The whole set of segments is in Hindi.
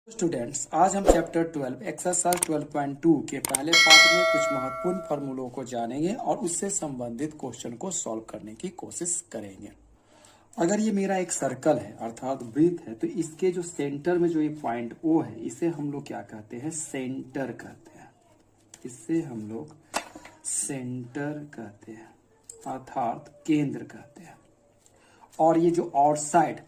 स्टूडेंट्स, आज हम चैप्टर 12 एक्सरसाइज 12.2 के पहले पार्ट में कुछ महत्वपूर्ण फार्मूलों को जानेंगे और उससे संबंधित क्वेश्चन को सॉल्व करने की कोशिश करेंगे। अगर ये मेरा एक सर्कल है अर्थात वृत्त है, तो इसके जो सेंटर में जो ये पॉइंट O है, इसे हम लोग क्या कहते हैं? सेंटर कहते हैं। इसे हम लोग सेंटर कहते हैं अर्थात केंद्र कहते हैं। और ये जो आउटसाइड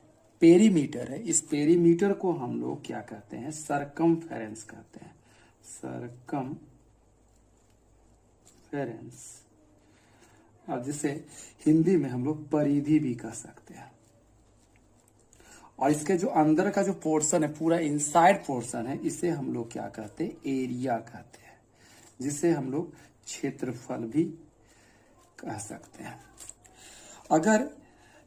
पेरीमीटर है, इस पेरीमीटर को हम लोग क्या कहते हैं? सरकमफेरेंस कहते हैं। सरकमफेरेंस, और जिसे हिंदी में हम लोग परिधि भी कह सकते हैं। और इसके जो अंदर का जो पोर्शन है, पूरा इनसाइड पोर्शन है, इसे हम लोग क्या कहते हैं? एरिया कहते हैं, जिसे हम लोग क्षेत्रफल भी कह सकते हैं। अगर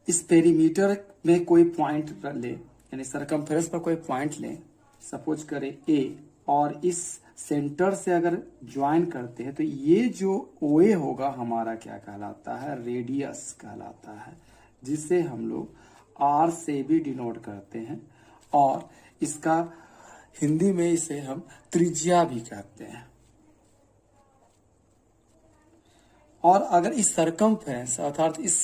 इस पेरीमीटर में कोई पॉइंट ले, यानी सरकमफेरेंस पर कोई पॉइंट ले, सपोज करें A, और इस सेंटर से अगर ज्वाइन करते हैं, तो ये जो OA होगा हमारा क्या कहलाता है? रेडियस कहलाता है, जिसे हम लोग R से भी डिनोट करते हैं। और इसका हिंदी में इसे हम त्रिज्या भी कहते हैं। और अगर इस सरकमफेरेंस अर्थात इस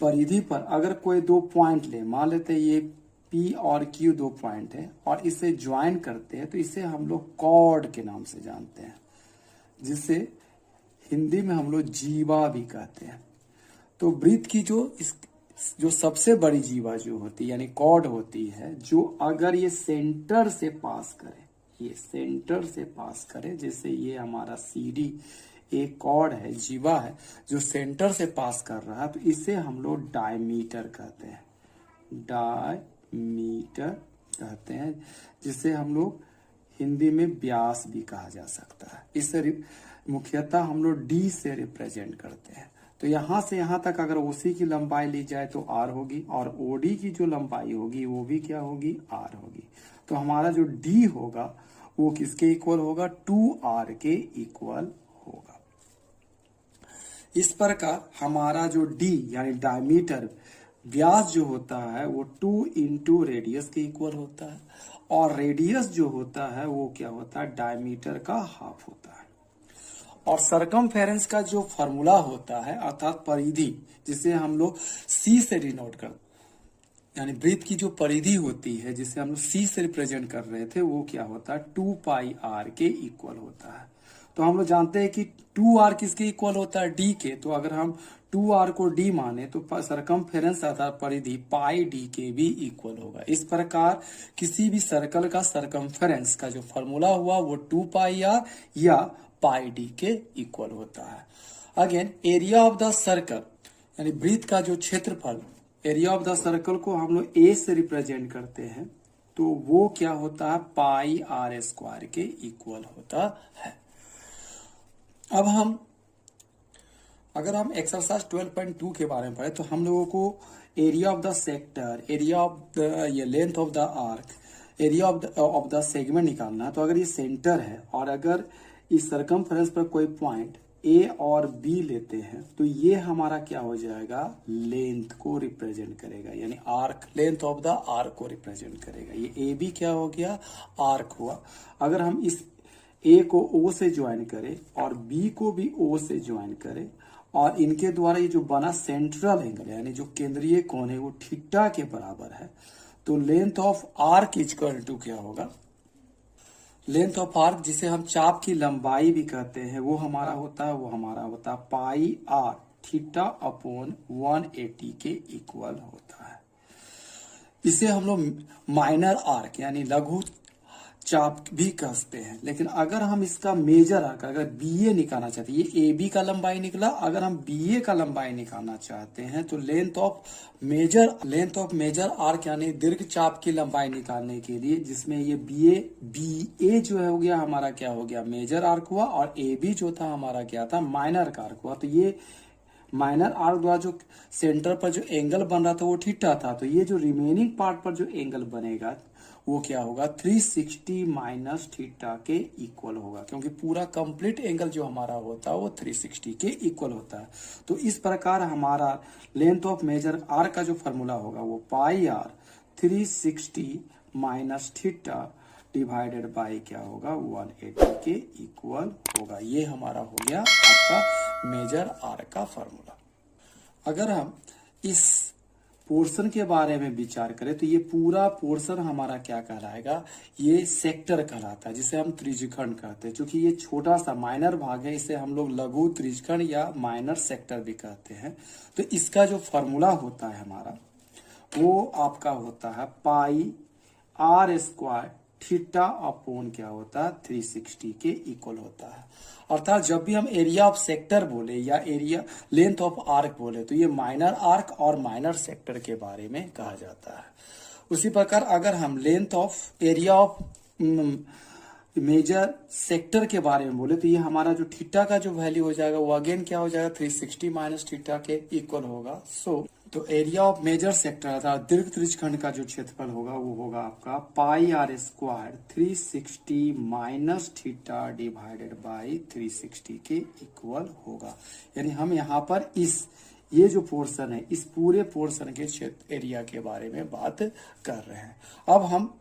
परिधि पर अगर कोई दो पॉइंट ले, मान लेते हैं ये P और Q दो पॉइंट है, और इसे ज्वाइन करते हैं, तो इसे हम लोग कॉर्ड के नाम से जानते हैं, जिसे हिंदी में हम लोग जीवा भी कहते हैं। तो वृत्त की जो सबसे बड़ी जीवा जो होती है, यानी कॉर्ड होती है, जो अगर ये सेंटर से पास करे, ये सेंटर से पास करे, जैसे ये हमारा CD एक कॉर्ड है, जीवा है, जो सेंटर से पास कर रहा है, तो इसे हम लोग डायमीटर कहते हैं। डायमीटर कहते हैं, जिसे हम लोग हिंदी में व्यास भी कहा जा सकता है। इसे मुख्यतः हम लोग D से रिप्रेजेंट करते हैं। तो यहां से यहां तक अगर OC की लंबाई ली जाए तो R होगी, और OD की जो लंबाई होगी वो भी क्या होगी? R होगी। तो हमारा जो D होगा वो किसके इक्वल होगा? 2R के इक्वल होगा। इस प्रकार हमारा जो D यानी डायमीटर व्यास जो होता है वो 2 इंटू रेडियस के इक्वल होता है, और रेडियस जो होता है वो क्या होता है? डायमीटर का हाफ होता है। और सरकमफेरेंस का जो फॉर्मूला होता है अर्थात परिधि, जिसे हम लोग C से डिनोट करते हैं, यानी वृत्त की जो परिधि होती है जिसे हम लोग C से रिप्रेजेंट कर रहे थे, वो क्या होता है? 2πr के इक्वल होता है। तो हम लोग जानते हैं कि 2R किसके इक्वल होता है? D के। तो अगर हम 2R को D माने तो सरकमफेरेंस अर्थात परिधि पाई D के भी इक्वल होगा। इस प्रकार किसी भी सर्कल का सरकमफेरेंस का जो फॉर्मूला हुआ वो 2πr या पाई D के इक्वल होता है। Again, area of the circle यानी वृत्त का जो क्षेत्रफल, एरिया ऑफ द सर्कल को हम लोग A से रिप्रेजेंट करते हैं, तो वो क्या होता है? πr² के इक्वल होता है। अब अगर हम एक्सरसाइज 12.2 के बारे में पढ़े, तो हम लोगों को area of the sector, area of the ये length of the arc, area of the segment निकालना है। तो अगर ये सेंटर है और अगर इस सरकमफेरेंस पर कोई पॉइंट A और B लेते हैं, तो ये हमारा क्या हो जाएगा? लेंथ को रिप्रेजेंट करेगा, यानी arc, length of the arc को रिप्रेजेंट करेगा। ये AB क्या हो गया? आर्क हुआ। अगर हम इस A को O से ज्वाइन करें और B को भी O से ज्वाइन करें, और इनके द्वारा ये जो बना सेंट्रल एंगल है, यानी जो केंद्रीय कोण है, वो थीटा के बराबर है, तो length of arc equal to क्या होगा? लेंथ ऑफ आर्क, जिसे हम चाप की लंबाई भी कहते हैं, वो हमारा होता है पाई R थीटा अपॉन 180 के इक्वल होता है। इसे हम लोग माइनर आर्क यानी लघु चाप भी कहते हैं। लेकिन अगर हम इसका मेजर आर्क, अगर BA निकालना चाहते हैं, ये AB का लंबाई निकला, अगर हम BA का लंबाई निकालना चाहते हैं, तो लेंथ ऑफ मेजर आर्क यानी दीर्घ चाप की लंबाई निकालने के लिए, जिसमें ये BA जो है हो गया हमारा क्या हो गया? मेजर आर्क हुआ, और AB जो था हमारा क्या था? माइनर आर्क हुआ। तो ये माइनर आर्क द्वारा जो सेंटर पर जो एंगल बन रहा था वो थीटा था, तो ये जो रिमेनिंग पार्ट पर जो एंगल बनेगा वो क्या होगा? 360 माइनस थीटा के इक्वल होगा, क्योंकि पूरा कंप्लीट एंगल जो हमारा होता है वो 360 के इक्वल होता है। तो इस प्रकार हमारा लेंथ ऑफ मेजर आर का जो फॉर्मूला होगा वो पाई R 360 minus theta divided bye क्या होगा 180 के इक्वल होगा। ये हमारा हो गया आपका मेजर आर का फॉर्मूला। अगर हम इस पोर्शन के बारे में विचार करें तो ये पूरा पोर्शन हमारा क्या कहलाएगा, ये सेक्टर कहलाता है, जिसे हम त्रिज्यखंड कहते हैं। क्योंकि ये छोटा सा माइनर भाग है, इसे हम लोग लघु त्रिज्यखंड या माइनर सेक्टर भी कहते हैं। तो इसका जो फॉर्मूला होता है हमारा, वो आपका होता है pi r square theta upon क्या होता है 360 के इक्वल होता है। अर्थात जब भी हम एरिया ऑफ सेक्टर बोले या एरिया लेंथ ऑफ आर्क बोले तो ये माइनर आर्क और माइनर सेक्टर के बारे में कहा जाता है। उसी प्रकार अगर हम length of area of major sector के बारे में बोले तो ये हमारा जो थीटा का जो वैल्यू हो जाएगा वो अगेन क्या हो जाएगा 360 माइनस थीटा के इक्वल होगा। तो एरिया ऑफ मेजर सेक्टर अर्थात दीर्घ त्रिज्यखंड का जो क्षेत्रफल होगा वो होगा आपका pi r square 360 minus theta divided by 360 के इक्वल होगा। यानी हम यहाँ पर ये जो पोर्शन है इस पूरे पोर्शन के क्षेत्र एरिया के बारे में बात कर रहे हैं। अब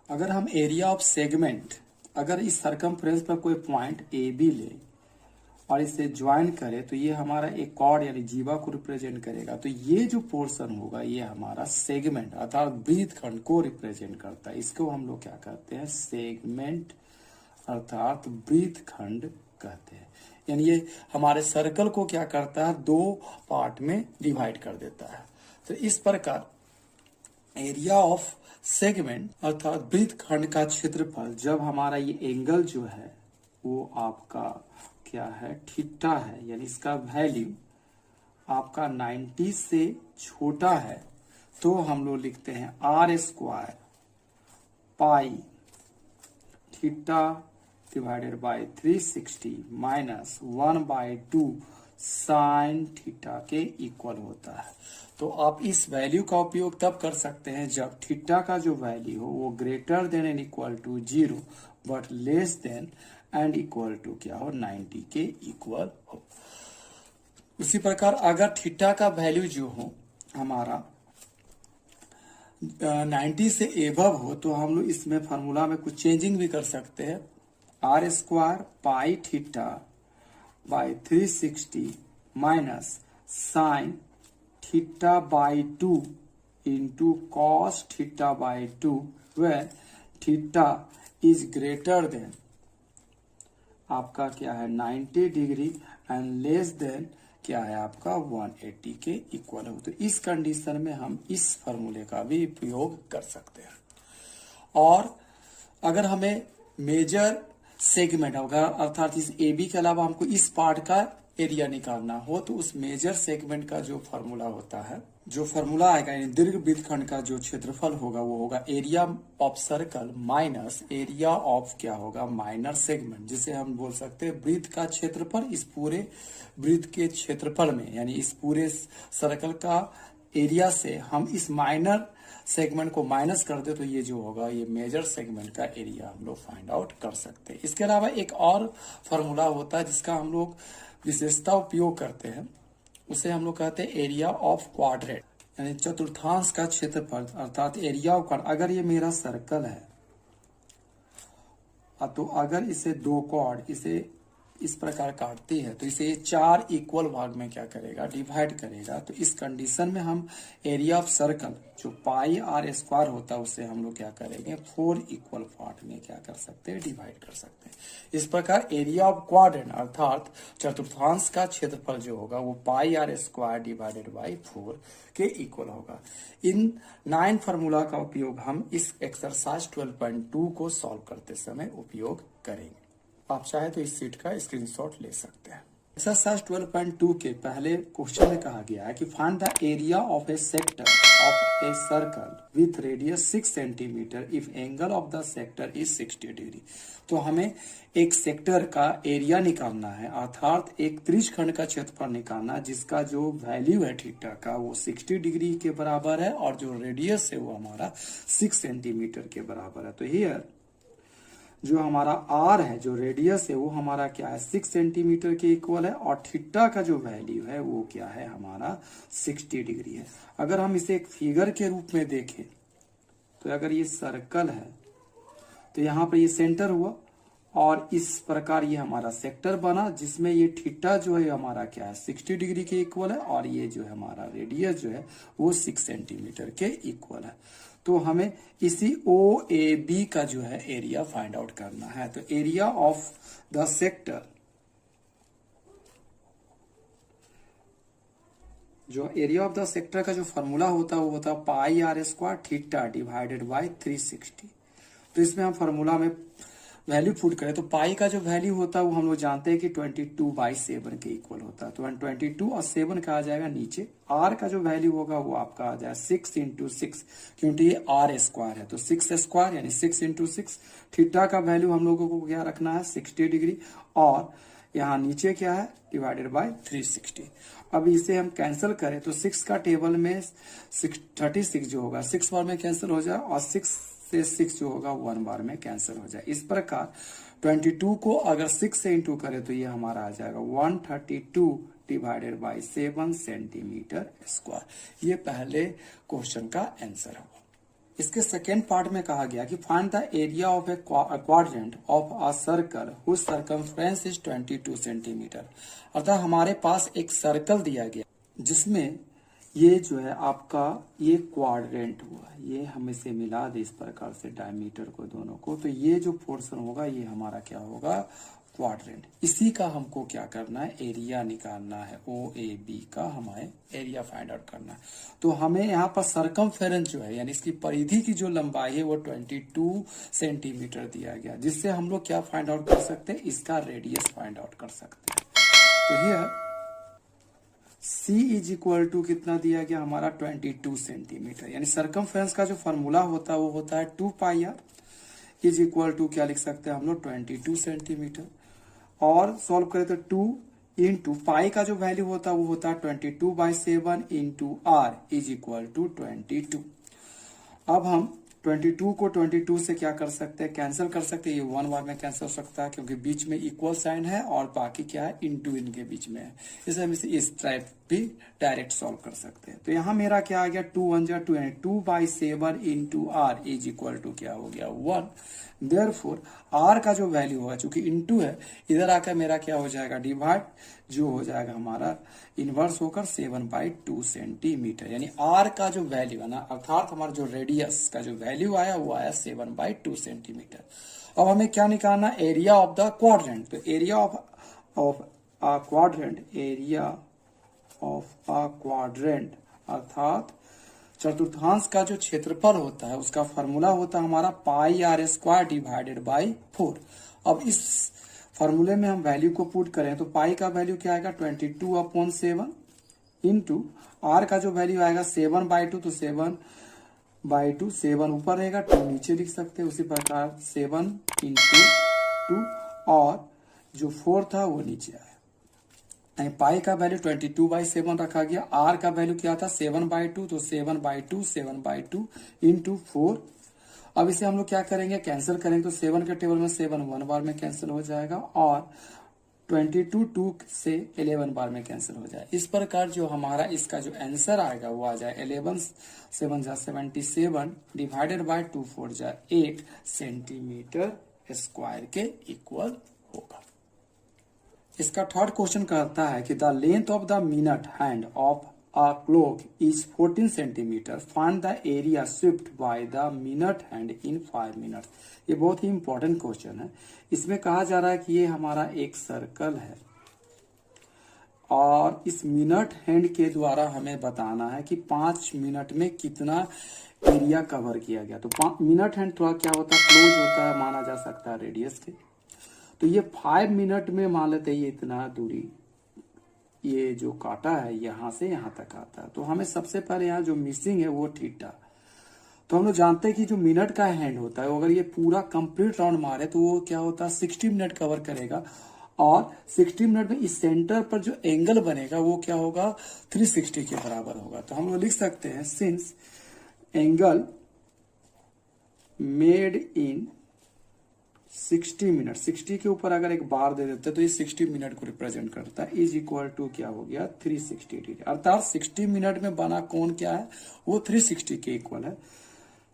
अगर हम एरिया ऑफ सेगमेंट, अगर इस सरकमफ्रेंस पर कोई पॉइंट ए बी ले और इसे ज्वाइन करे तो ये हमारा एक कॉर्ड यानी जीवा को रिप्रेजेंट करेगा। तो ये जो पोर्शन होगा ये हमारा सेगमेंट अर्थात वृत्तखंड को रिप्रेजेंट करता है। इसको हम लोग क्या कहते हैं, सेगमेंट अर्थात वृत्तखंड कहते हैं। यानी ये हमारे सर्कल को क्या करता है, दो पार्ट में डिवाइड कर देता है। तो इस प्रकार एरिया ऑफ सेगमेंट अर्थात वृत्तखंड का क्षेत्रफल, जब हमारा ये एंगल जो है वो आपका क्या है थीटा है, यानी इसका वैल्यू आपका 90 से छोटा है, तो हम लोग लिखते हैं r square pi theta divided by 360 minus 1/2 sine theta के इक्वल होता है। तो आप इस वैल्यू का उपयोग तब कर सकते हैं जब थीटा का जो वैल्यू हो वो greater than and equal to 0 but less than and equal to क्या हो 90 के इक्वल हो। उसी प्रकार अगर थीटा का वैल्यू जो हो हमारा 90 से एबव हो तो हम लोग इसमें फार्मूला में कुछ चेंजिंग भी कर सकते हैं। R square pi theta by 360 minus sine theta by 2 into cos theta by 2 where theta is greater than आपका क्या है 90 डिग्री एंड लेस देन क्या है आपका 180 के इक्वल हो। तो इस कंडीशन में हम इस फॉर्मूले का भी उपयोग कर सकते हैं। और अगर हमें मेजर सेगमेंट अर्थात इस ए बी के अलावा हमको इस पार्ट का एरिया निकालना हो तो उस मेजर सेगमेंट का जो फॉर्मूला होता है, जो फॉर्मूला आएगा यानी दीर्घ वृत्तखंड का जो क्षेत्रफल होगा वो होगा area of circle minus area of क्या होगा माइनर सेगमेंट, जिसे हम बोल सकते हैं वृत्त का क्षेत्रफल इस पूरे वृत्त के क्षेत्रफल में, यानी इस पूरे सर्कल का एरिया से हम इस माइनर सेगमेंट को माइनस कर दे तो ये जो होगा ये मेजर सेगमेंट का एरिया हम लोग फाइंड आउट कर सकते हैं। इसके अलावा एक और फॉर्मूला होता है जिसका हम लोग विशेषता उपयोग करते हैं, उसे हम लोग कहते हैं एरिया ऑफ क्वाड्रेट यानी चतुर्थांश का क्षेत्रफल अर्थात एरिया ऑफ क्वाड्रेट। अगर ये मेरा सर्कल है तो अगर इसे दो कॉर्ड इसे इस प्रकार काटती है तो इसे 4 इक्वल भाग में क्या करेगा डिवाइड करेगा। तो इस कंडीशन में हम एरिया ऑफ सर्कल जो पाई आर स्क्वायर होता है उसे हम लोग क्या करेंगे 4 इक्वल पार्ट में क्या कर सकते हैं डिवाइड कर सकते हैं। इस प्रकार एरिया ऑफ क्वाड्रेंट अर्थात चतुर्थांश का क्षेत्रफल जो होगा वो पाई आर स्क्वायर डिवाइडेड बाई 4 के इक्वल होगा। इन 9 फार्मूला का उपयोग हम इस एक्सरसाइज 12.2 को सॉल्व करते समय उपयोग करेंगे। आप चाहे तो इस सीट का स्क्रीनशॉट ले सकते हैं। एक्सरसाइज 12.2 के पहले क्वेश्चन में कहा गया है कि find the area of A sector of a circle with radius 6 centimetre if angle of the sector is 60 degree. तो हमें एक सेक्टर का एरिया निकालना है अर्थात एक त्रिज्यखंड का क्षेत्रफल निकालना जिसका जो वैल्यू है थीटा का वो 60 डिग्री के बराबर है और जो रेडियस है वो हमारा 6 सेंटीमीटर के बराबर है। तो हियर जो हमारा आर है जो रेडियस है वो हमारा क्या है 6 सेंटीमीटर के इक्वल है और थीटा का जो वैल्यू है वो क्या है हमारा 60 डिग्री है। अगर हम इसे एक फिगर के रूप में देखें तो अगर ये सर्कल है तो यहाँ पर ये सेंटर हुआ और इस प्रकार ये हमारा सेक्टर बना, जिसमें ये थीटा जो है हमारा क्या है 60 डिग्री के इक्वल है, और ये जो है हमारा रेडियस जो है वो 6 सेंटीमीटर के इक्वल है। तो हमें इसी ओ ए बी का जो है एरिया फाइंड आउट करना है। तो एरिया ऑफ द सेक्टर, जो एरिया ऑफ द सेक्टर का जो फॉर्मूला होता है वो होता है pi r square theta divided by 360। तो इसमें हम फॉर्मूला में वैल्यू पुट करें तो पाई का जो वैल्यू होता है वो हम लोग जानते हैं कि 22/7 के इक्वल होता है। तो 22 और 7 का आ जाएगा नीचे। आर का जो वैल्यू होगा वो आपका आ जाएगा 6 × 6, क्योंकि ये आर स्क्वायर है तो 6 स्क्वायर यानी 6 × 6। थीटा का वैल्यू हम लोगों को क्या रखना है 60 डिग्री, और यहाँ नीचे क्या है डिवाइडेड बाय 360। अब इसे हम कैंसिल करें तो 6 का टेबल में 36 जो होगा 6 बार में कैंसिल हो जाए, और 6 से 6 जो होगा 1 बार में कैंसिल हो जाए। इस प्रकार 22 को अगर 6 से इंटू करें तो ये हमारा आ जाएगा 132 डिवाइडेड बाय 7 सेंटीमीटर स्क्वायर। ये पहले क्वेश्चन का आंसर होगा। इसके सेकेंड पार्ट में कहा गया कि find the area of a quadrant of a circle whose circumference is 22 centimetre. अर्थात हमारे पास एक सर्कल दिया गया जिसमें ये जो है आपका ये क्वाड्रेंट हुआ, ये हम इसे मिला दे इस प्रकार से डायमीटर को दोनों को, तो ये जो पोर्शन होगा ये हमारा क्या होगा क्वाड्रेंट। इसी का हमको क्या करना है एरिया निकालना है, ओ ए बी का हमें एरिया फाइंड आउट करना है। तो हमें यहाँ पर सरकमफेरेंस जो है यानी इसकी परिधि की जो लंबाई है वो 22 सेंटीमीटर दिया गया, जिससे हम लोग क्या फाइंड आउट कर सकते हैं इसका रेडियस फाइंड आउट कर सकते हैं। तो ये C इज इक्वल टू कितना दिया गया हमारा 22 सेंटीमीटर, यानी सरकमफ्रेंस का जो फॉर्मूला होता है वो होता है 2πr इज इक्वल टू क्या लिख सकते हैं हम लोग 22 सेंटीमीटर, और सॉल्व करें तो 2 इंटू पाई का जो वैल्यू होता है वो होता है 22/7 into r is equal to 22। अब हम 22 को 22 से क्या कर सकते हैं कैंसिल कर सकते हैं, ये 1 बार में कैंसिल हो सकता है क्योंकि बीच में इक्वल साइन है और बाकी क्या है इनटू इनके बीच में है, इसे हम इसे इस टाइप भी डायरेक्ट सॉल्व कर सकते हैं। तो यहाँ मेरा क्या आ गया 2 1 जा 2 यानी 2/7 into r is equal to क्या हो गया 1। देयरफॉर आर का जो वैल्यू होगा चूंकि इनटू है इधर आकर मेरा क्या हो जाएगा डिवाइड, जो हो जाएगा हमारा इनवर्स होकर 7/2 सेंटीमीटर, यानी आर का जो वैल्यू है ना अर्थात हमारा जो रेडियस का जो वैल्यू आया वो आया 7/2 सेंटीमीटर। अब हमें क्या निकालना एरिया ऑफ द क्वाड्रेंट। तो area of a quadrant, area of a quadrant अर्थात चतुर्थांश का जो क्षेत्रफल होता है उसका फॉर्मूला होता है हमारा पाई आर स्क्वायर डिवाइडेड बाई 4। अब इस फॉर्मूले में हम वैल्यू को पुट करें तो पाई का वैल्यू क्या आएगा 22/7 इंटू आर का जो वैल्यू आएगा 7/2, तो 7/2 7 ऊपर रहेगा 2 नीचे लिख सकते हैं, उसी प्रकार 7 इंटू 2 और जो 4 था वो नीचे आया। पाई का वैल्यू 22/7 रखा गया, आर का वैल्यू क्या था 7/2, तो 7/2 इंटू 4। अब इसे हम लोग क्या करेंगे कैंसिल करेंगे तो 7 के टेबल में 7 1 बार में कैंसिल हो जाएगा और 22 2 से 11 बार में कैंसिल हो जाए। इस प्रकार जो हमारा इसका जो आंसर आएगा वो आ जाए 11 7 जा 77 डिवाइडेड बाय 2 4 जा 8 सेंटीमीटर स्क्वायर के इक्वल होगा। इसका थर्ड क्वेश्चन कहता है कि the length of the minute hand of a clock is 14 centimetre, find the area swept by the minute hand in 5 minutes. ये बहुत ही इंपॉर्टेंट क्वेश्चन है। इसमें कहा जा रहा है कि ये हमारा एक सर्कल है और इस मिनट हैंड के द्वारा हमें बताना है कि 5 मिनट में कितना एरिया कवर किया गया। तो मिनट हैंड थोड़ा क्या होता है क्लोज होता है, माना जा सकता है रेडियस के। तो ये 5 मिनट में मान लेते हैं ये इतना दूरी ये जो काटा है यहां से यहां तक आता है। तो हमें सबसे पहले यहाँ जो मिसिंग है वो थीटा। तो हम लोग जानते हैं कि जो मिनट का हैंड होता है अगर ये पूरा कंप्लीट राउंड मारे तो वो क्या होता है 60 मिनट कवर करेगा, और 60 मिनट में इस सेंटर पर जो एंगल बनेगा वो क्या होगा 360 के बराबर होगा। तो हम लोग लिख सकते हैं since angle made in 60 minute, 60 के ऊपर अगर एक बार दे देते तो ये 60 मिनट को रिप्रेजेंट करता है, इज इक्वल टू क्या हो गया 360 डिग्री। अर्थात 60 मिनट में बना कोण क्या है वो 360 के इक्वल है।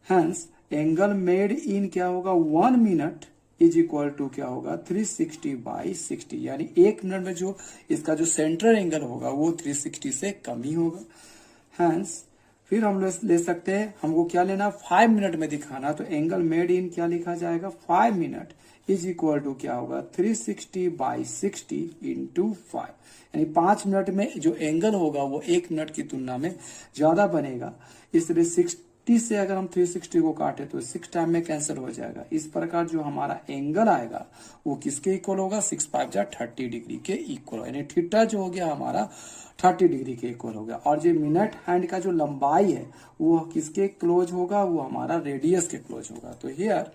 हेंस एंगल मेड इन क्या होगा 1 मिनट इज इक्वल टू क्या होगा 360/60, यानी 1 मिनट में जो इसका जो सेंट्रल एंगल होगा वो 360 से कम ही होगा। हैंस फिर हम लोग ले सकते हैं, हमको क्या लेना 5 मिनट में दिखाना, तो एंगल मेड इन क्या लिखा जाएगा 5 मिनट इज इक्वल टू क्या होगा 360/60 इंटू 5, यानी 5 मिनट में जो एंगल होगा वो 1 मिनट की तुलना में ज्यादा बनेगा, इसलिए 60 से अगर हम 360 को काटे तो 6 टाइम में कैंसिल हो जाएगा। इस प्रकार जो हमारा एंगल आएगा वो किसके इक्वल होगा 6 5 30 डिग्री के इक्वल, यानी थीटा जो हो गया हमारा 30 डिग्री के इक्वल हो गया। और जो मिनट हैंड का जो लंबाई है वो किसके क्लोज होगा, वो हमारा रेडियस के क्लोज होगा। तो हियर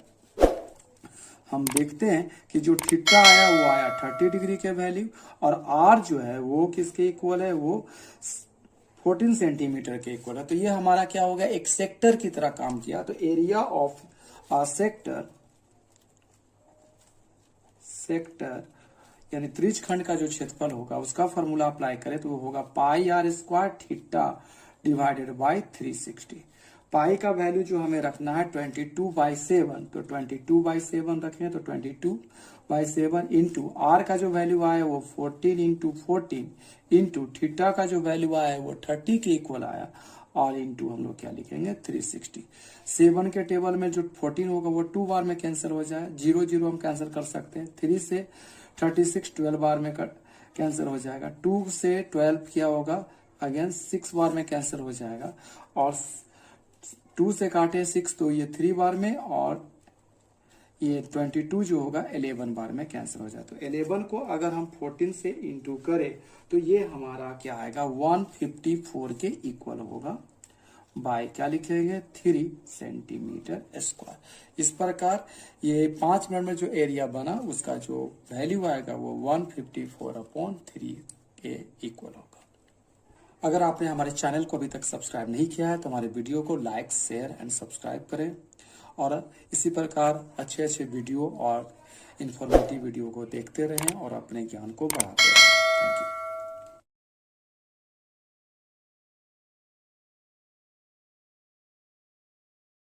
हम देखते हैं कि जो थीटा आया वो आया 30 डिग्री के वैल्यू, और आर जो है वो किसके इक्वल है, वो 14 सेंटीमीटर के इक्वल है। तो ये हमारा क्या हो गया, एक सेक्टर की तरह काम किया। तो एरिया ऑफ सेक्टर यानी त्रिज्यखंड का जो क्षेत्रफल होगा उसका फॉर्मूला अप्लाई करें तो वो होगा πr² थीटा डिवाइडेड बाय 360। पाई का वैल्यू जो हमें रखना है 22/7, तो 22/7 रखें तो 22/7 इंटू आर का जो वैल्यू आया वो 14 इंटू 14 इंटू थीटा का जो वैल्यू आया वो 30 के इक्वल आया, और इंटू हम लोग क्या लिखेंगे 360। 7 के टेबल में जो 14 होगा वो 2 बार में कैंसिल हो जाए, 0 0 हम कैंसिल कर सकते हैं। 3 से 36 12 बार में कैंसिल हो जाएगा। 2 से 12 क्या होगा अगेन 6 बार में कैंसिल हो जाएगा, और 2 से काटे 6 तो ये 3 बार में, और ये 22 जो होगा 11 बार में कैंसिल हो जाए। तो 11 को अगर हम 14 से इंटू करें तो ये हमारा क्या आएगा 154 के इक्वल होगा, बाय क्या लिखेंगे 3 सेंटीमीटर स्क्वायर। इस प्रकार ये 5 मिनट में जो एरिया बना उसका जो वैल्यू आएगा वो 154/3 के इक्वल होगा। अगर आपने हमारे चैनल को अभी तक सब्सक्राइब नहीं किया है तो हमारे वीडियो को लाइक शेयर एंड सब्सक्राइब करें, और इसी प्रकार अच्छे अच्छे वीडियो और इन्फॉर्मेटिव वीडियो को देखते रहें और अपने ज्ञान को बढ़ाते रहें। Thank you.